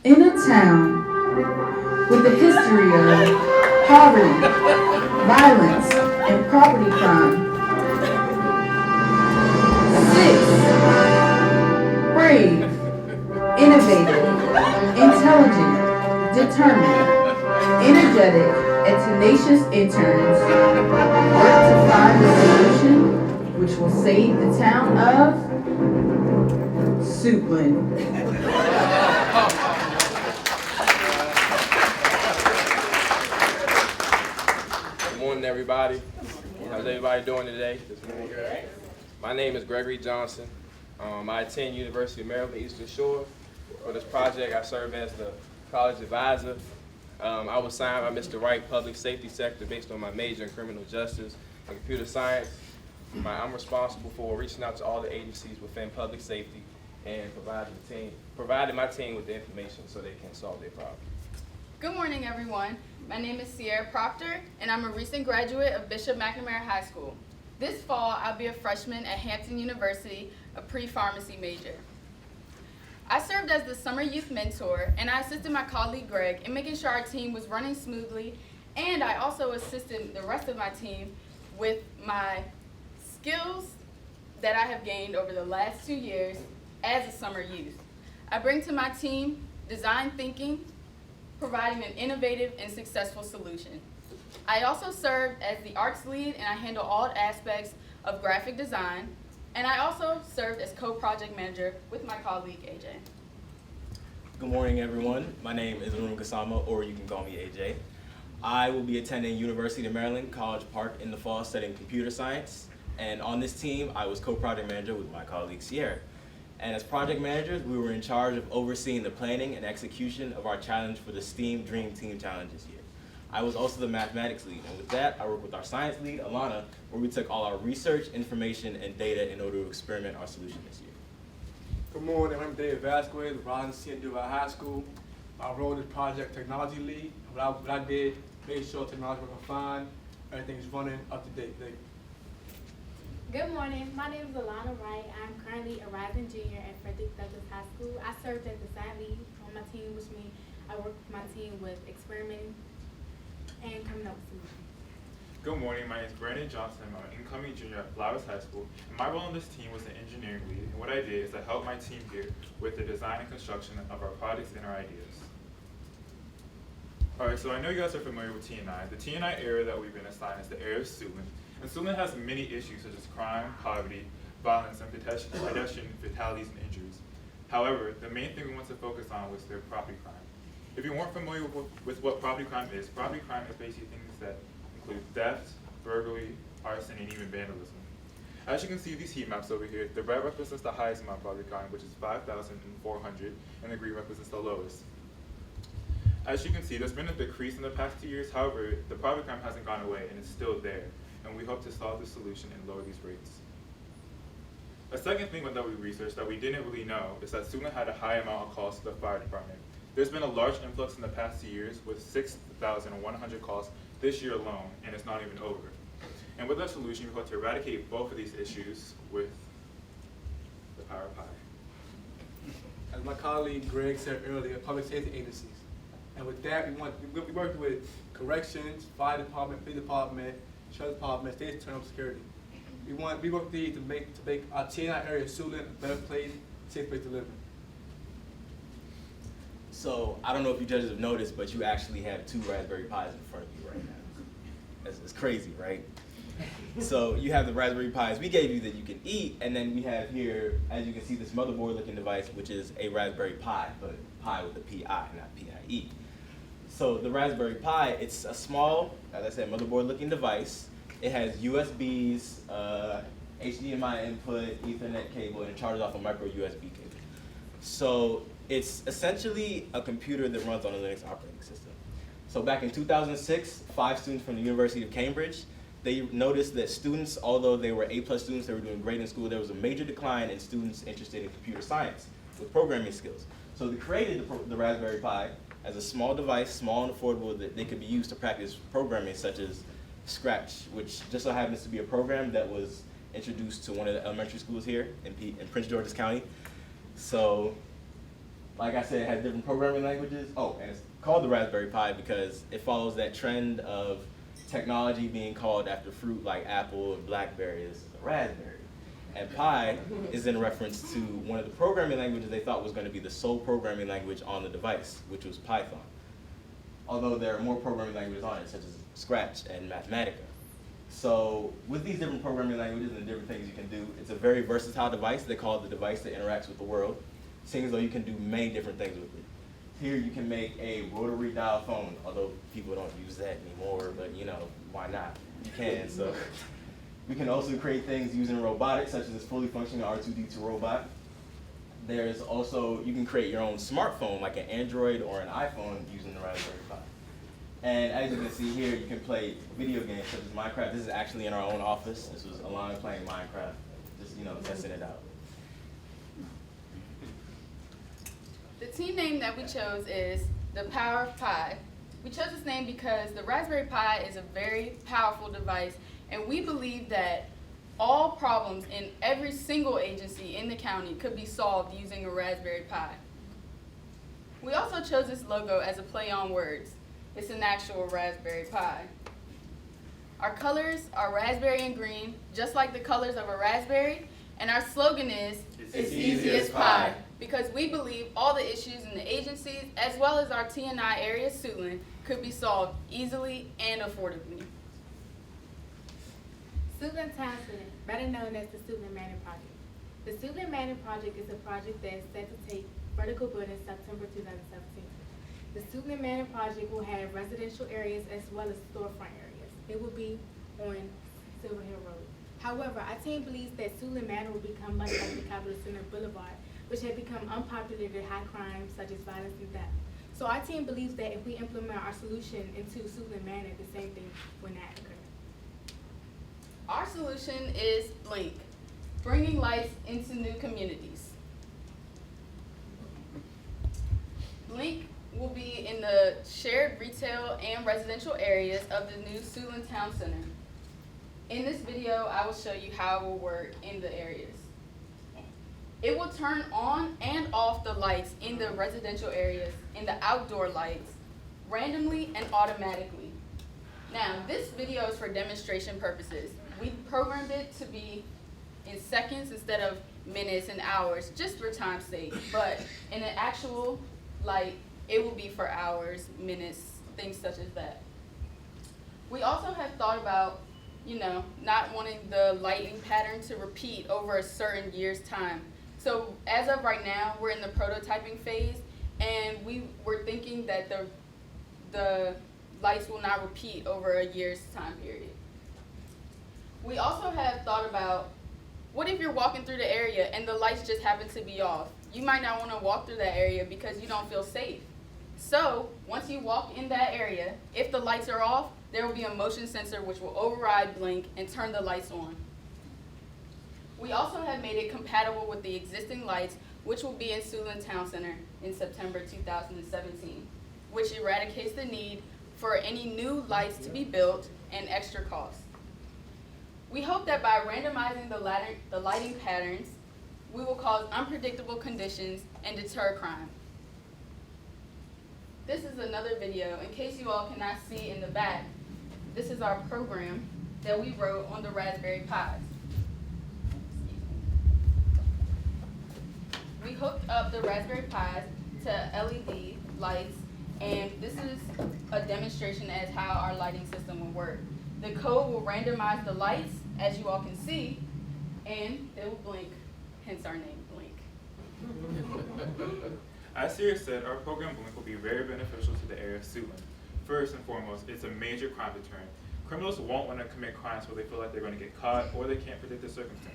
In a town with a history of poverty, violence, and property crime, six brave, innovative, intelligent, determined, energetic, and tenacious interns work to find a solution which will save the town of Suitland. Good morning, everybody. How's everybody doing today? My name is Gregory Johnson. I attend University of Maryland Eastern Shore. For this project, I serve as the college advisor. I was signed by Mr. Wright, Public Safety Sector, based on my major in criminal justice and computer science. I'm responsible for reaching out to all the agencies within public safety and providing my team with the information so they can solve their problems. Good morning, everyone. My name is Sierra Proctor, and I'm a recent graduate of Bishop McNamara High School. This fall, I'll be a freshman at Hampton University, a pre-pharmacy major. I served as the summer youth mentor, and I assisted my colleague Greg in making sure our team was running smoothly, and I also assisted the rest of my team with my skills that I have gained over the last 2 years as a summer youth. I bring to my team design thinking, providing an innovative and successful solution. I also served as the arts lead, and I handle all aspects of graphic design, and I also served as co-project manager with my colleague AJ. Good morning, everyone. My name is Arun Gasama, or you can call me AJ. I will be attending University of Maryland College Park in the fall studying computer science, and on this team, I was co-project manager with my colleague Sierra. And as project managers, we were in charge of overseeing the planning and execution of our challenge for the STEAM Dream Team Challenge this year. I was also the mathematics lead, and with that, I worked with our science lead, Alana, where we took all our research, information, and data in order to experiment our solution this year. Good morning, I'm David Vasquez with Robinson and Duval High School. My role is project technology lead. What I did, made sure technology was fine, everything's running up to date. Good morning. My name is Alana Wright. I'm currently a rising junior at Frederick Douglass High School. I served as the side lead on my team, which means I work with my team with experimenting and coming up with solutions. Good morning, my name is Brandon Johnson. I'm an incoming junior at Flowers High School, and my role on this team was the engineering lead, and what I did is I helped my team here with the design and construction of our projects and our ideas. Alright, so I know you guys are familiar with T&I. The T&I area that we've been assigned is the area of Suitland, and Suitland has many issues such as crime, poverty, violence, and pedestrian fatalities and injuries. However, the main thing we want to focus on was their property crime. If you weren't familiar with what property crime is basically things that include theft, burglary, arson, and even vandalism. As you can see these heat maps over here, the red represents the highest amount of property crime, which is 5,400, and the green represents the lowest. As you can see, there's been a decrease in the past 2 years. However, the property crime hasn't gone away, and it's still there, and we hope to solve this solution and lower these rates. A second thing that we researched that we didn't really know is that Suitland had a high amount of calls to the fire department. There's been a large influx in the past 2 years with 6,100 calls this year alone, and it's not even over. And with that solution, we hope to eradicate both of these issues with the power of pie. As my colleague Greg said earlier, public safety agencies. And with that, we work with corrections, fire department, police department, sheriff department, state internal security. We work with these to make our T&I area of Suitland a better place, safe place to live in. So, I don't know if you judges have noticed, but you actually have 2 Raspberry Pis in front of you right now. It's crazy, right? So, you have the Raspberry Pis we gave you that you can eat, and then we have here, as you can see, this motherboard looking device, which is a Raspberry Pi, but Pi with a P-I, not P-I-E. So, the Raspberry Pi, it's a small, as I said, motherboard looking device. It has USBs, HDMI input, Ethernet cable, and it charges off a micro USB cable. So it's essentially a computer that runs on a Linux operating system. So back in 2006, 5 students from the University of Cambridge, they noticed that students, although they were A+ students, they were doing great in school, there was a major decline in students interested in computer science with programming skills. So they created the Raspberry Pi as a small device, small and affordable, that they could be used to practice programming such as Scratch, which just so happens to be a program that was introduced to one of the elementary schools here in Prince George's County. So like I said, it has different programming languages. Oh, and it's called the Raspberry Pi because it follows that trend of technology being called after fruit like apple and blackberry is a raspberry. And Pi is in reference to one of the programming languages they thought was going to be the sole programming language on the device, which was Python. Although there are more programming languages on it, such as Scratch and Mathematica. So with these different programming languages and the different things you can do, it's a very versatile device. They call it the device that interacts with the world, seeing as though you can do many different things with it. Here you can make a rotary dial phone, although people don't use that anymore, but you know, why not? You can, so. We can also create things using robotics, such as this fully functioning R2-D2 robot. There's also, you can create your own smartphone, like an Android or an iPhone using the Raspberry Pi. And as you can see here, you can play video games such as Minecraft. This is actually in our own office. This was Alana playing Minecraft, just, you know, testing it out. The team name that we chose is the Power of Pi. We chose this name because the Raspberry Pi is a very powerful device, and we believe that all problems in every single agency in the county could be solved using a Raspberry Pi. We also chose this logo as a play on words. It's an actual Raspberry Pi. Our colors are raspberry and green, just like the colors of a raspberry, and our slogan is, It's easy as pie. Because we believe all the issues in the agencies, as well as our T&I area Suitland, could be solved easily and affordably. Suitland Town Center, better known as the Suitland Manor Project. The Suitland Manor Project is a project that is set to take vertical building September 2017. The Suitland Manor Project will have residential areas as well as storefront areas. It will be on Silver Hill Road. However, our team believes that Suitland Manor will become much like the Capitol Center Boulevard, which had become unpopular due to high crime such as violence and theft. So our team believes that if we implement our solution into Suitland Manor, the same thing will not occur. Our solution is Blink, bringing lights into new communities. Blink will be in the shared retail and residential areas of the new Suitland Town Center. In this video, I will show you how it will work in the areas. It will turn on and off the lights in the residential areas and the outdoor lights randomly and automatically. Now, this video is for demonstration purposes. We programmed it to be in seconds instead of minutes and hours, just for time's sake. But in an actual light, it will be for hours, minutes, things such as that. We also have thought about, not wanting the lighting pattern to repeat over a certain year's time. So as of right now, we're in the prototyping phase, and we were thinking that the lights will not repeat over a year's time period. We also have thought about, what if you're walking through the area and the lights just happen to be off? You might not want to walk through that area because you don't feel safe. So once you walk in that area, if the lights are off, there will be a motion sensor which will override Blink and turn the lights on. We also have made it compatible with the existing lights, which will be in Suitland Town Center in September 2017, which eradicates the need for any new lights to be built and extra costs. We hope that by randomizing the lighting patterns, we will cause unpredictable conditions and deter crime. This is another video. In case you all cannot see in the back, this is our program that we wrote on the Raspberry Pis. We hooked up the Raspberry Pis to LED lights, and this is a demonstration as how our lighting system will work. The code will randomize the lights, as you all can see, and they will blink, hence our name, Blink. As Sierra said, our program Blink will be very beneficial to the area of Suitland. First and foremost, it's a major crime deterrent. Criminals won't want to commit crimes where they feel like they're going to get caught or they can't predict the circumstances.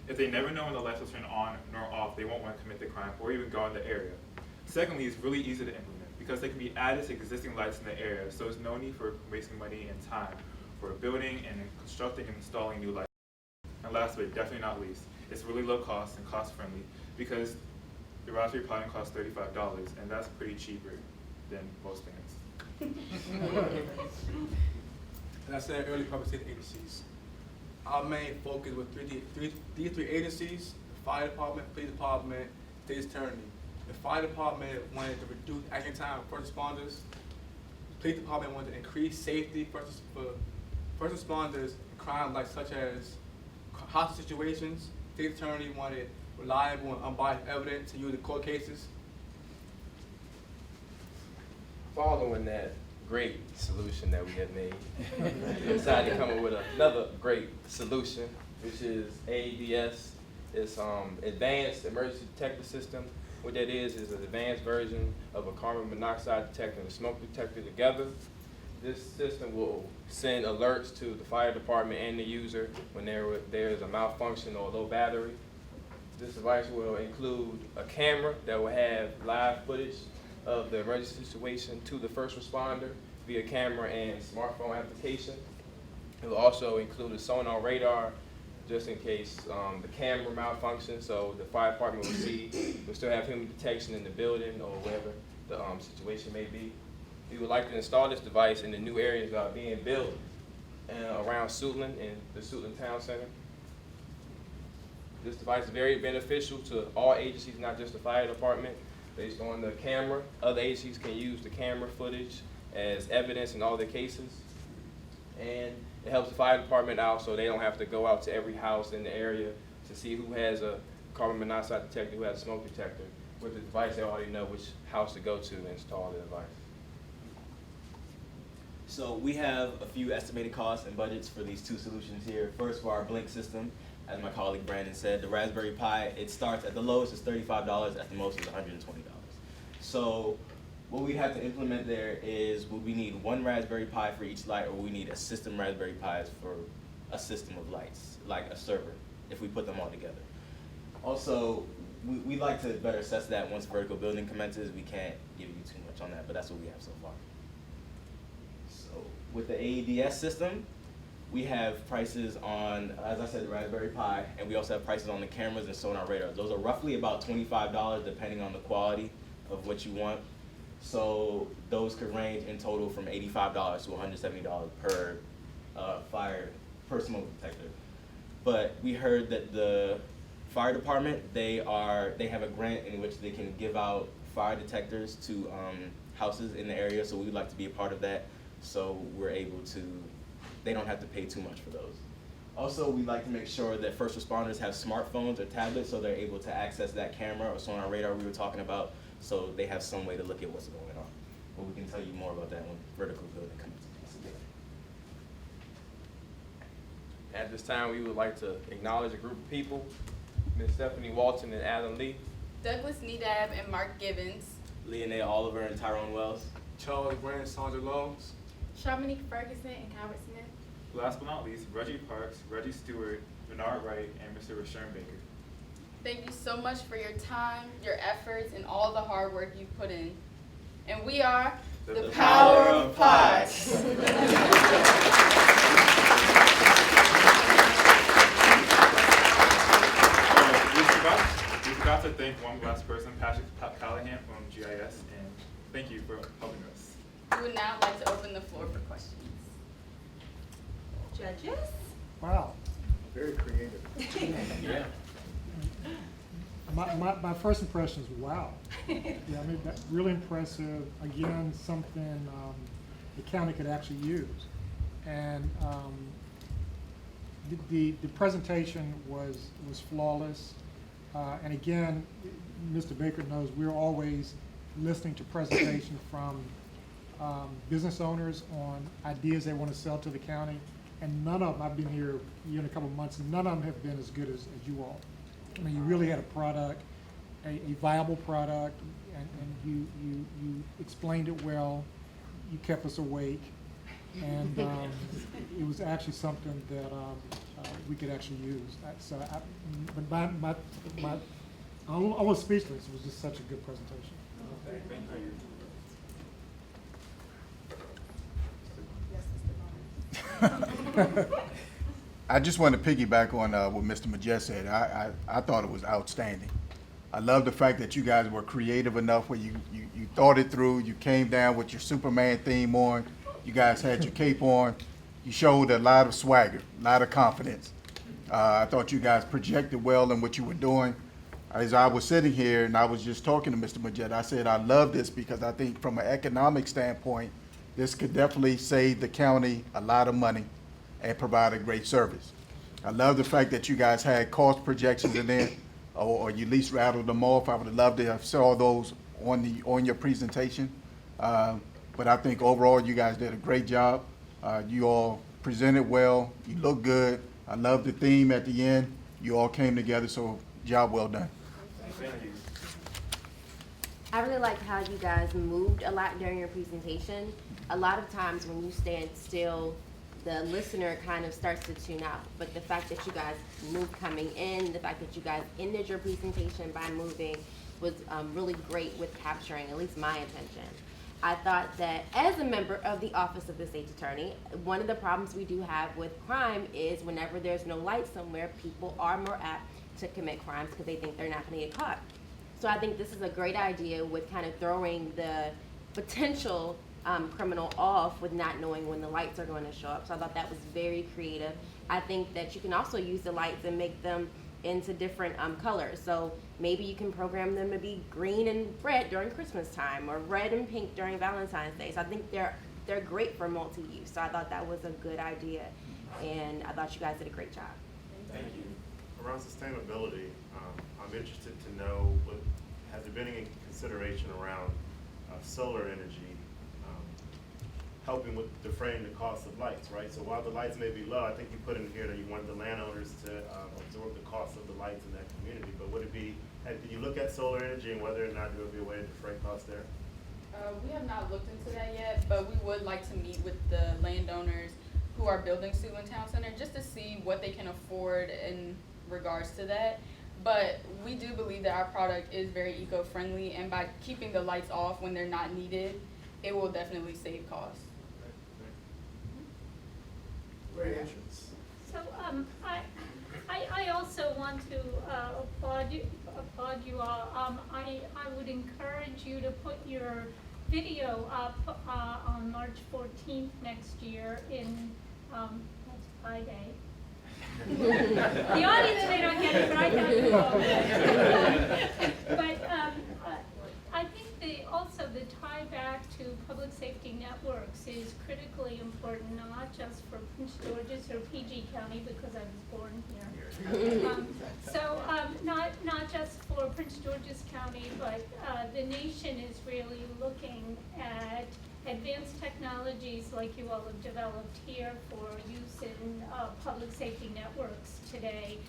If they never know when the lights will turn on nor off, they won't want to commit the crime or even go in the area. Secondly, it's really easy to implement because they can be added to existing lights in the area, so there's no need for wasting money and time for building and constructing and installing new lights. And last but definitely not least, it's really low cost and cost friendly because the Raspberry Pi costs $35, and that's pretty cheaper than most things. And I said earlier, public safety agencies. Our main focus with three agencies: the fire department, police department, state attorney. The fire department wanted to reduce action time for first responders. The police department wanted to increase safety for first responders in crime like such as hostage situations. The state attorney wanted reliable and unbiased evidence to use in court cases. Following that great solution that we had made, we decided to come up with another great solution, which is AEDS. It's Advanced Emergency Detector System. What that is an advanced version of a carbon monoxide detector and a smoke detector together. This system will send alerts to the fire department and the user when there is a malfunction or a low battery. This device will include a camera that will have live footage of the emergency situation to the first responder via camera and smartphone application. It will also include a sonar radar just in case the camera malfunctions, so the fire department will still have human detection in the building or wherever the situation may be. We would like to install this device in the new areas that are being built around Suitland and the Suitland Town Center. This device is very beneficial to all agencies, not just the fire department. Based on the camera, other agencies can use the camera footage as evidence in all their cases. And it helps the fire department out so they don't have to go out to every house in the area to see who has a carbon monoxide detector, who has a smoke detector. With the device, they already know which house to go to and install the device. So we have a few estimated costs and budgets for these two solutions here. First, for our Blink system, as my colleague Brandon said, the Raspberry Pi, it starts at the lowest is $35, at the most is $120. So what we have to implement there is, would we need one Raspberry Pi for each light, or we need a system Raspberry Pis for a system of lights, like a server, if we put them all together. Also, we'd like to better assess that once vertical building commences. We can't give you too much on that, but that's what we have so far. So with the AEDS system, we have prices on, as I said, the Raspberry Pi, and we also have prices on the cameras and sonar radars. Those are roughly about $25 depending on the quality of what you want. So those could range in total from $85 to $170 per per smoke detector. But we heard that the fire department, they have a grant in which they can give out fire detectors to houses in the area, so we'd like to be a part of that, so we're able to, they don't have to pay too much for those. Also, we'd like to make sure that first responders have smartphones or tablets so they're able to access that camera or sonar radar we were talking about, so they have some way to look at what's going on. But we can tell you more about that when vertical building comes into play. At this time, we would like to acknowledge a group of people, Ms. Stephanie Walton and Adam Lee, Douglas Nedab and Mark Gibbons, Leonard Oliver and Tyrone Wells. Charles Brand, Sandra Lowe's. Sharmanique Ferguson and Calvert Smith. Last but not least, Reggie Parks, Reggie Stewart, Bernard Wright, and Mr. Rashawn Baker. thank you so much for your time, your efforts, and all the hard work you put in. And we are the Power of Pies. We forgot to thank one last person, Patrick Callahan from GIS, and thank you for helping us. We would now like to open the floor for questions. Judges? Wow. Very creative. Yeah. My first impression is wow. Yeah, I mean, that's really impressive. Again, something the county could actually use. And the presentation was flawless. And again, Mr. Baker knows we're always listening to presentations from business owners on ideas they want to sell to the county. And none of them, I've been here in a couple of months, and none of them have been as good as you all. I mean, you really had a product, a viable product, and you explained it well. You kept us awake, and it was actually something that we could actually use. I was speechless. It was just such a good presentation. Thank you. I just want to piggyback on what Mr. Majest said. I thought it was outstanding. I love the fact that you guys were creative enough where you thought it through. You came down with your Superman theme on. You guys had your cape on. You showed a lot of swagger, a lot of confidence. I thought you guys projected well in what you were doing. as I was sitting here and I was just talking to Mr. Majette, I said, I love this because I think from an economic standpoint, this could definitely save the county a lot of money and provide a great service. I love the fact that you guys had cost projections in there, or you at least rattled them off. I would have loved to have saw those on your presentation. But I think overall you guys did a great job. You all presented well. You look good. I love the theme at the end. You all came together, so job well done. Thank you. I really liked how you guys moved a lot during your presentation. A lot of times when you stand still, the listener kind of starts to tune out. But the fact that you guys moved coming in, the fact that you guys ended your presentation by moving was really great with capturing at least my attention. I thought that as a member of the Office of the State's Attorney, one of the problems we do have with crime is whenever there's no light somewhere, people are more apt to commit crimes because they think they're not going to get caught. So I think this is a great idea with kind of throwing the potential criminal off with not knowing when the lights are going to show up. So I thought that was very creative. I think that you can also use the lights and make them into different colors. So maybe you can program them to be green and red during Christmas time, or red and pink during Valentine's Day. So I think they're great for multi-use. So I thought that was a good idea, and I thought you guys did a great job. Thank you. Around sustainability, I'm interested to know has there been any consideration around solar energy helping with defraying the cost of lights, right? So while the lights may be low, I think you put in here that you wanted the landowners to absorb the cost of the lights in that community. But would it be, did you look at solar energy and whether or not there would be a way to defray costs there? We have not looked into that yet, but we would like to meet with the landowners who are building Suitland Town Center just to see what they can afford in regards to that. But we do believe that our product is very eco-friendly, and by keeping the lights off when they're not needed, it will definitely save costs. Great entrance. So I also want to applaud you all. I would encourage you to put your video up on March 14th next year in that's Friday. The audience may not get it, but I got it. But I think also the tie back to public safety networks is critically important, not just for Prince George's or PG County, because I was born here. Not just for Prince George's County, but the nation is really looking at advanced technologies like you all have developed here for use in public safety networks today.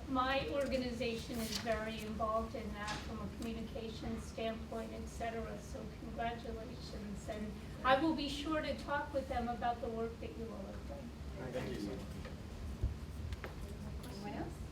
My organization is very involved in that from a communications standpoint, et cetera, so congratulations. And I will be sure to talk with them about the work that you all have done. Thank you so much. Anyone else?